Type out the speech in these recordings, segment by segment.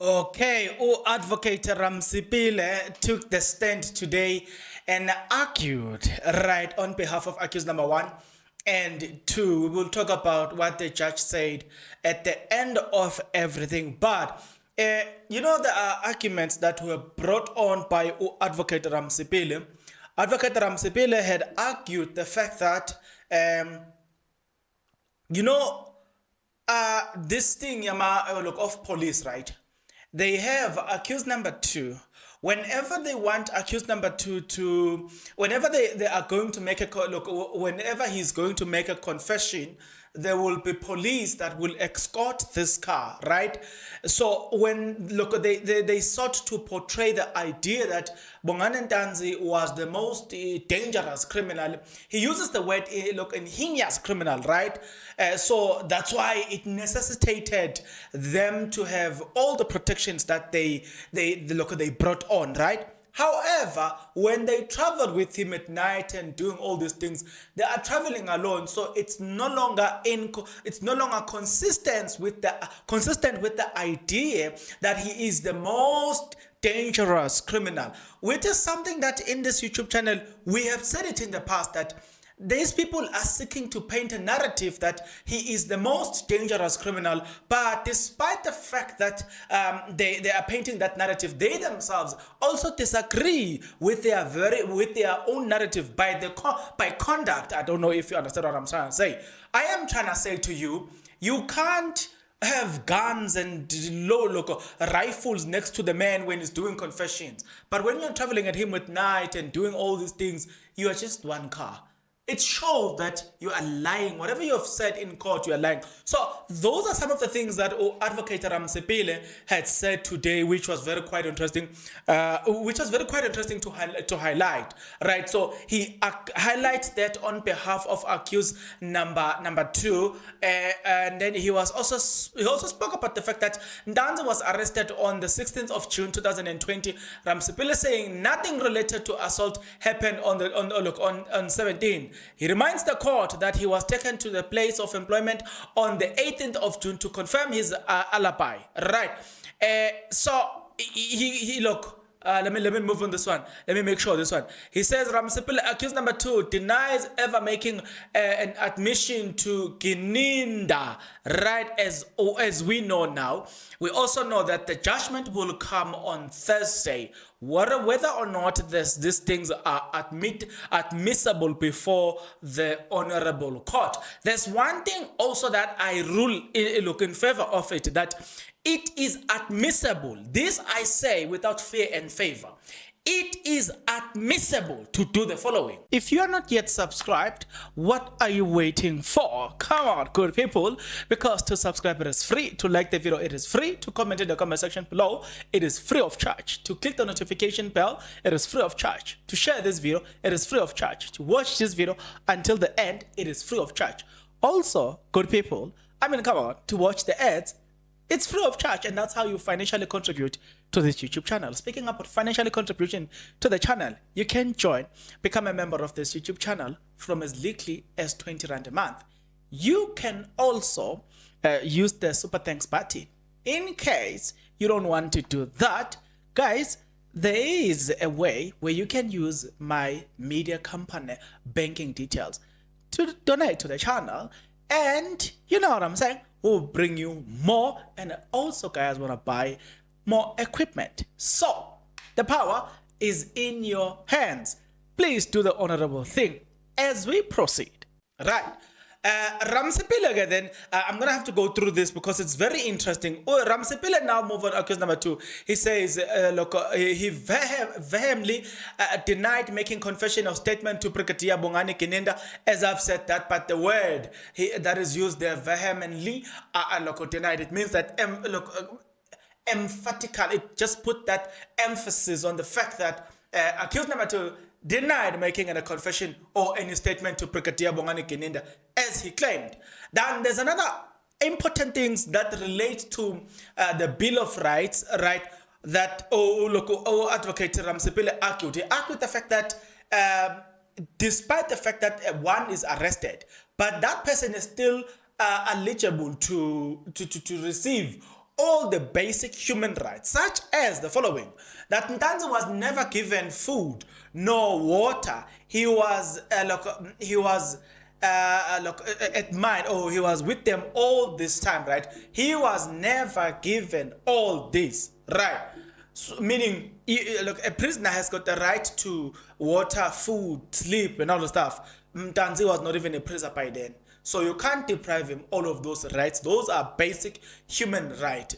Okay, Advocate Ramosepele took the stand today and argued right on behalf of accused number one and two. We will talk about what the judge said at the end of everything. But there are arguments that were brought on by Advocate Ramosepele. Advocate Ramosepele had argued the fact that you know this thing look of police, right? They have accused number two. Whenever they want accused number two to, whenever they are going to make a look, whenever he's going to make a confession, there will be police that will escort this car, right? So when look, they sought to portray the idea that Bongani Ntanzi was the most dangerous criminal. He uses the word heinous criminal, right? So that's why it necessitated them to have all the protections that they brought on, right? However, when they traveled with him at night and doing all these things, they are traveling alone, so it's no longer consistent with the idea that he is the most dangerous criminal, which is something that in this YouTube channel we have said it in the past that these people are seeking to paint a narrative that he is the most dangerous criminal, but despite the fact that they are painting that narrative, they themselves also disagree with their own narrative by conduct. I don't know if you understand what I'm trying to say. I am trying to say to you, you can't have guns and rifles next to the man when he's doing confessions, but when you're traveling at him at night and doing all these things, you are just one car. It shows that you are lying. Whatever you have said in court, you are lying. So those are some of the things that Advocate Ramosepele had said today, which was quite interesting. To highlight, right? So he highlights that on behalf of accused number two, and then he also spoke about the fact that Ntanzi was arrested on the 16th of June 2020. Ramosepele saying nothing related to assault happened on 17. He reminds the court that he was taken to the place of employment on the 18th of June to confirm his alibi. Right. So he look. Let me move on this one. Let me make sure this one. He says Ramosepele, accused number two, denies ever making an admission to Gininda. Right, as we know now. We also know that the judgment will come on Thursday. Whether or not these things are admissible before the honorable court. There's one thing also that I rule in favor of it, that it is admissible. This I say without fear and favor. It is admissible to do the following. If you are not yet subscribed, what are you waiting for? Come on, good people, because to subscribe it is free, to like the video it is free, to comment in the comment section below it is free of charge, to click the notification bell it is free of charge, to share this video it is free of charge, to watch this video until the end it is free of charge. Also, good people, come on, to watch the ads it's free of charge, and that's how you financially contribute to this YouTube channel. Speaking about financially contribution to the channel, you can become a member of this YouTube channel from as little as 20 Rand a month. You can also use the super thanks button. In case you don't want to do that, guys, there is a way where you can use my media company banking details to donate to the channel, and you know what I'm saying, will bring you more, and also guys want to buy more equipment. So the power is in your hands. Please do the honorable thing as we proceed. Right. Ramosepele then, I'm gonna have to go through this because it's very interesting. Ramosepele now move on accused number two. He says, he vehemently denied making confession of statement to Brigadier Gininda'S, as I've said that, but the word that is used there, vehemently, denied. It means that emphatical. It just put that emphasis on the fact that accused number two denied making a confession or any statement to Brigadier Gininda'S, as he claimed. Then there's another important things that relate to the Bill of Rights, right? That Advocate Ramosepele argued. He argued the fact that despite the fact that one is arrested, but that person is still eligible to receive all the basic human rights, such as the following: that Ntanzi was never given food nor water. He was at mine, or he was with them all this time, right? He was never given all this, right? So, meaning, look, a prisoner has got the right to water, food, sleep, and all the stuff. Ntanzi was not even a prisoner by then, so you can't deprive him all of those rights. Those are basic human rights.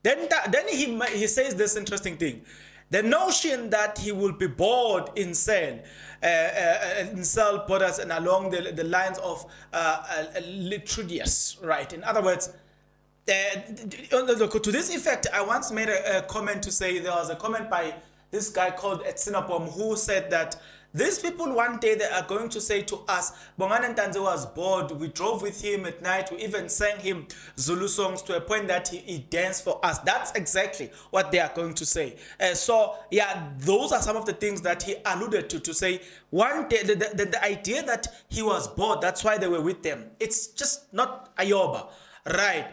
Then he says this interesting thing: the notion that he will be bored in cell borders and along the lines of Litrudius, right? In other words, to this effect, I once made a comment to say, there was a comment by this guy called Etsinapom who said that these people one day they are going to say to us, Bongani Ntanzi was bored, we drove with him at night, we even sang him Zulu songs to a point that he danced for us. That's exactly what they are going to say. So yeah, those are some of the things that he alluded to say one day, the idea that he was bored, that's why they were with them. It's just not Ayoba, right?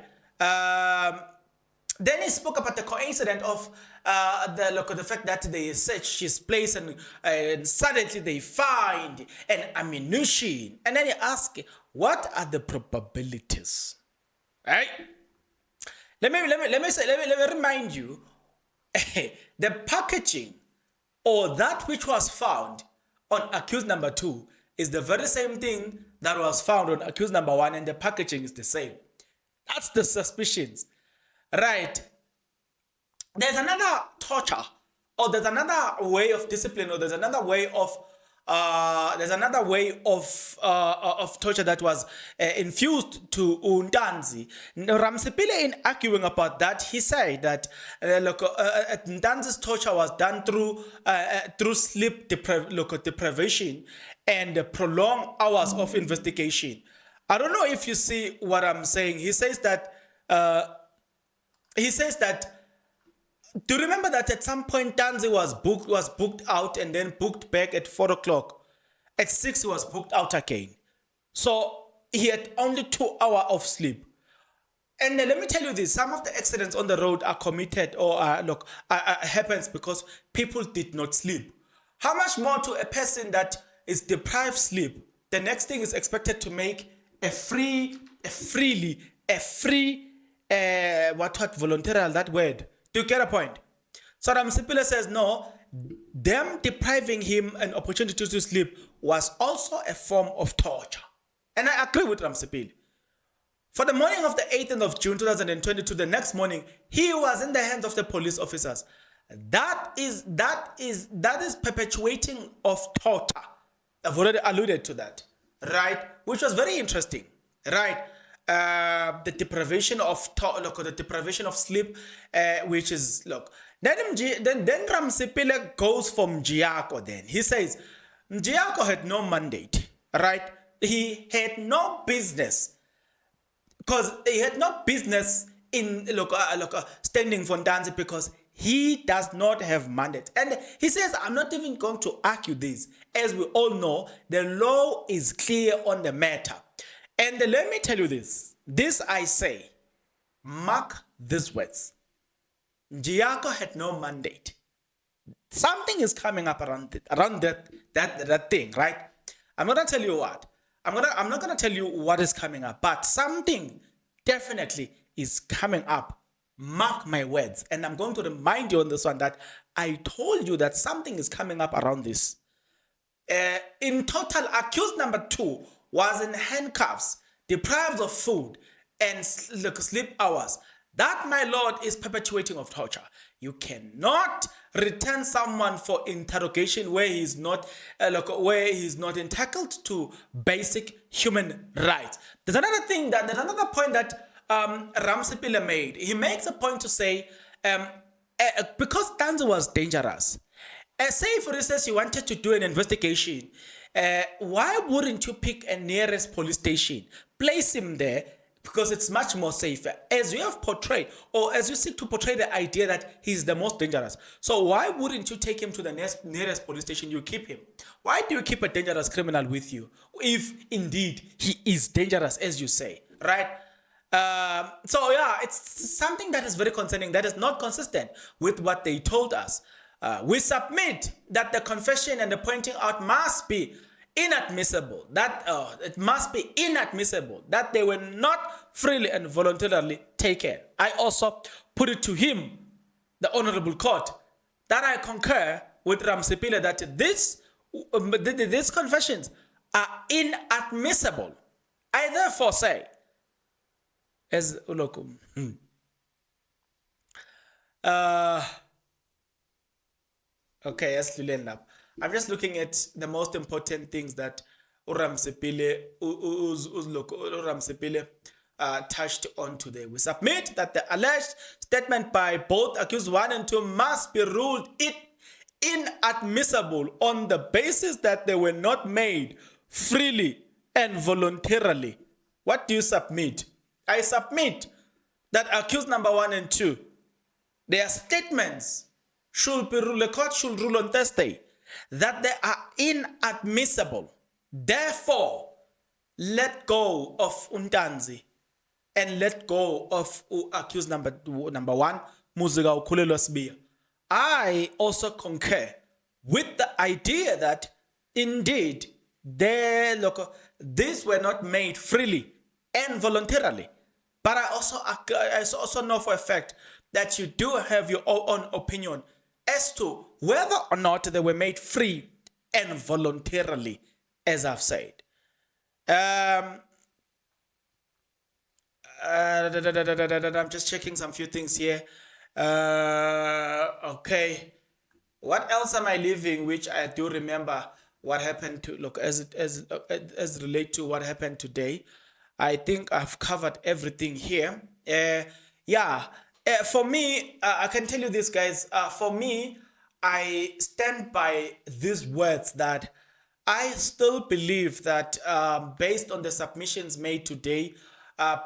Then he spoke about the coincidence of the fact that they search his place and suddenly they find an ammunition. And then he asked, what are the probabilities? Right? Let me remind you, the packaging or that which was found on accused number 2 is the very same thing that was found on accused number 1, and the packaging is the same. That's the suspicions. Right. There's another torture, or there's another way of discipline, or there's another way of torture that was infused to Ntanzi. Ramosepele, in arguing about that, he said that Ntanzi's torture was done through sleep deprivation and prolonged hours of investigation. I don't know if you see what I'm saying. He says that. Do you remember that at some point Ntanzi was booked out and then booked back at 4 o'clock? At 6 he was booked out again. So he had only 2 hours of sleep. And let me tell you this: some of the accidents on the road are committed or happens because people did not sleep. How much more to a person that is deprived sleep? The next thing is expected to make a free voluntary, that word. Do you get a point? So Ramosepele says no, them depriving him an opportunity to sleep was also a form of torture. And I agree with Ramosepele. For the morning of the 18th of June 2022, the next morning, he was in the hands of the police officers. That is perpetuating of torture. I've already alluded to that, right? Which was very interesting, right? The deprivation of sleep, which is Then Ramosepele goes for Mjiako. Then he says Mjiako had no mandate, right? He had no business, because he had no business in standing for Ntanzi, because he does not have mandate. And he says, I'm not even going to argue this. As we all know, the law is clear on the matter. And let me tell you this I say, mark these words: Mjiako had no mandate. Something is coming up around that thing, right? I'm not gonna tell you what. I'm not gonna tell you what is coming up, but something definitely is coming up. Mark my words. And I'm going to remind you on this one that I told you that something is coming up around this. In total, accused number 2 was in handcuffs, deprived of food and sleep hours. That, my lord, is perpetuating of torture. You cannot return someone for interrogation where he's not entitled to basic human rights. There's another point that Ramosepele made. He makes a point to say, because Ntanzi was dangerous, say for instance you wanted to do an investigation, why wouldn't you pick a nearest police station, place him there, because it's much more safer, as you have portrayed, or as you seek to portray the idea that he's the most dangerous. So why wouldn't you take him to the nearest police station? You keep him. Why do you keep a dangerous criminal with you if indeed he is dangerous, as you say, right? So yeah, it's something that is very concerning, that is not consistent with what they told us. We submit that the confession and the pointing out must be inadmissible, that it must be inadmissible, that they were not freely and voluntarily taken. I also put it to him, the Honorable Court, that I concur with Ramosepele that these confessions are inadmissible. I therefore say, as ulokum, okay, as Lulendap, I'm just looking at the most important things that Ramosepele touched on today. We submit that the alleged statement by both accused 1 and 2 must be ruled inadmissible on the basis that they were not made freely and voluntarily. What do you submit? I submit that accused number 1 and 2, their statements should be ruled, the court should rule on Thursday, that they are inadmissible. Therefore, let go of Untanzi and let go of accused number 1, Muziga Ukulelo Sbia. I also concur with the idea that indeed these were not made freely and voluntarily. But I also know for a fact that you do have your own opinion as to whether or not they were made free and voluntarily, as I've said. I'm just checking some few things here. Okay. What else am I leaving which I do remember what happened to, look, as relate to what happened today? I think I've covered everything here. For me, I can tell you this, guys. For me, I stand by these words that I still believe that based on the submissions made today,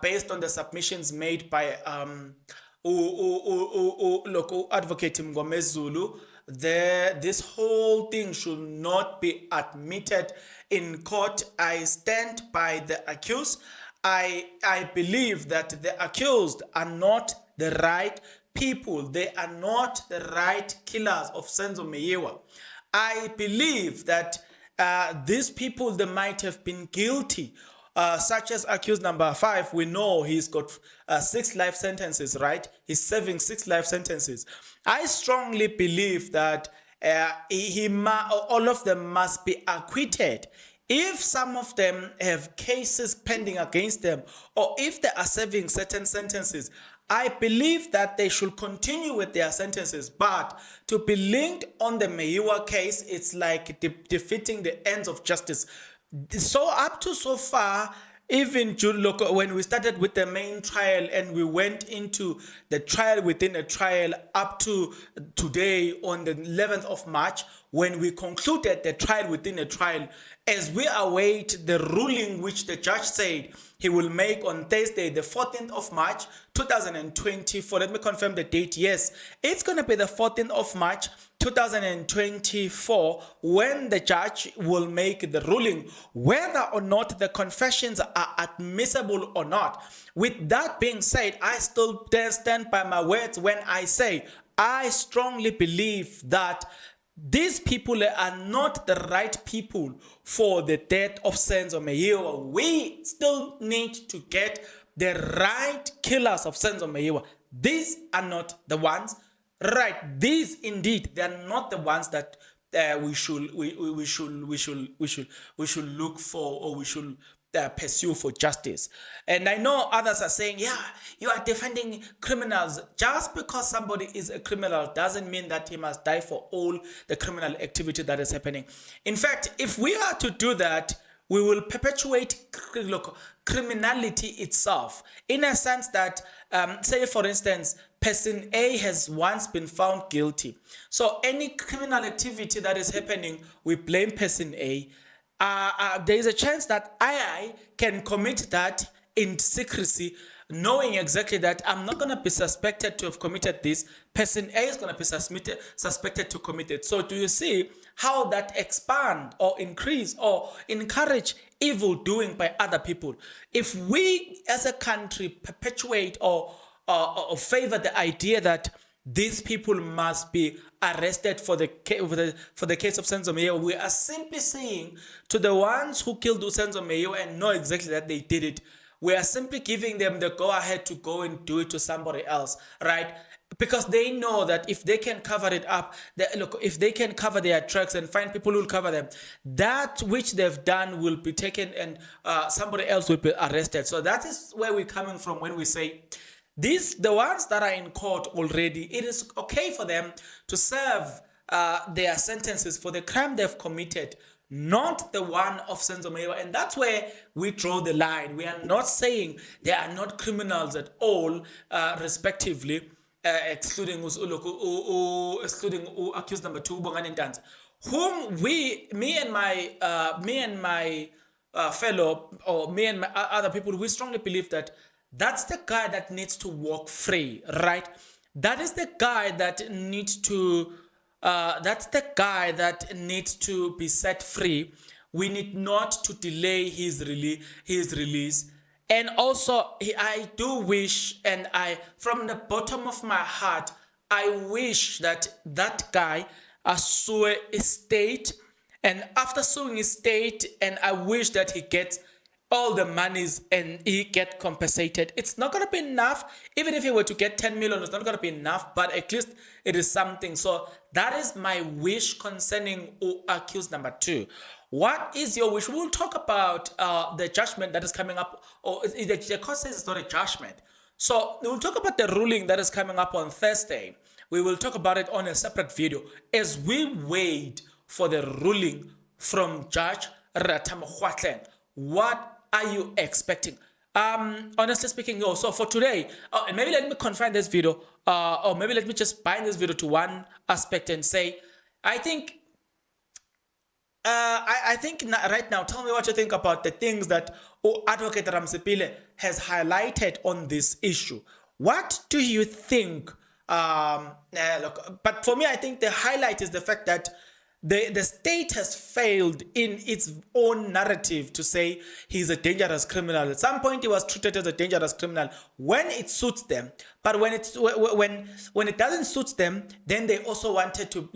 based on the submissions made by Advocate Mngomezulu, this whole thing should not be admitted in court. I stand by the accused. I believe that the accused are not the right people. They are not the right killers of Senzo Meyiwa. I believe that these people, they might have been guilty, such as accused number 5. We know he's got 6 life sentences, right? He's serving 6 life sentences. I strongly believe that all of them must be acquitted. If some of them have cases pending against them, or if they are serving certain sentences, I believe that they should continue with their sentences. But to be linked on the Meyiwa case, it's like defeating the ends of justice. So up to so far, even when we started with the main trial and we went into the trial within a trial up to today on the 11th of March, when we concluded the trial within a trial, as we await the ruling which the judge said he will make on Thursday, the 14th of March, 2024. Let me confirm the date. Yes, it's going to be the 14th of March, 2024, when the judge will make the ruling whether or not the confessions are admissible or not. With that being said, I still stand by my words when I say I strongly believe that these people are not the right people for the death of Senzo Meyiwa. We still need to get the right killers of Senzo Meyiwa. These are not the ones. Right, these indeed, they are not the ones that we should look for, or we should pursue for justice. And I know others are saying, yeah, you are defending criminals. Just because somebody is a criminal doesn't mean that he must die for all the criminal activity that is happening. In fact, if we are to do that, we will perpetuate criminality itself, in a sense that, say for instance, person A has once been found guilty. So any criminal activity that is happening, we blame person A. There is a chance that I can commit that in secrecy, knowing exactly that I'm not going to be suspected to have committed this, person A is going to be suspected to commit it. So do you see how that expand or increase or encourage evil doing by other people? If we as a country perpetuate or favor the idea that these people must be arrested for the case of Senzo Mayo, we are simply saying to the ones who killed Senzo Mayo and know exactly that they did it, we are simply giving them the go-ahead to go and do it to somebody else, right? Because they know that if they can cover it up, if they can cover their tracks and find people who will cover them, that which they've done will be taken and somebody else will be arrested. So that is where we're coming from when we say, the ones that are in court already, it is okay for them to serve their sentences for the crime they've committed, not the one of Senzo Mayo. And that's where we draw the line. We are not saying they are not criminals at all, respectively, excluding accused number 2, Bongani Ntanzi, whom me and my fellow, or me and my other people, we strongly believe that that's the guy that needs to walk free, right? That is the guy that needs to be set free. We need not to delay his release. And also, I do wish, and from the bottom of my heart, I wish that guy sue his state, and after suing his state, and I wish that he gets all the monies and he get compensated. It's not going to be enough. Even if he were to get 10 million, it's not going to be enough, but at least it is something. So that is my wish concerning accused number 2. What is your wish? We'll talk about the judgment that is coming up, or the court says it's not a judgment. So we'll talk about the ruling that is coming up on Thursday. We will talk about it on a separate video as we wait for the ruling from Judge Ratamokwatleng. What are you expecting? Honestly speaking, so for today, maybe let me confine this video, or maybe let me just bind this video to one aspect and say, I think right now, tell me what you think about the things that Advocate Ramosepele has highlighted on this issue. What do you think? But for me, I think the highlight is the fact that the state has failed in its own narrative to say he's a dangerous criminal. At some point, he was treated as a dangerous criminal when it suits them. But when it doesn't suit them, then they also wanted to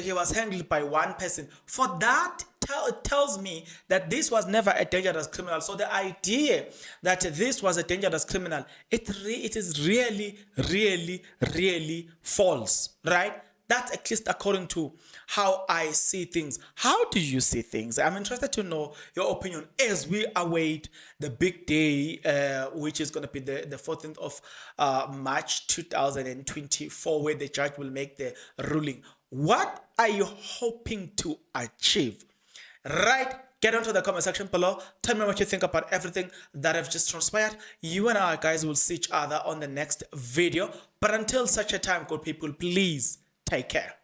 he was handled by one person. For that, it tells me that this was never a dangerous criminal. So the idea that this was a dangerous criminal, it is really, really, really false, right? That's at least according to how I see things. How do you see things? I'm interested to know your opinion as we await the big day, which is going to be the 14th of March 2024, where the judge will make the ruling. What are you hoping to achieve? Right? Get onto the comment section below. Tell me what you think about everything that have just transpired. You and I, guys, will see each other on the next video. But until such a time, good people, please take care.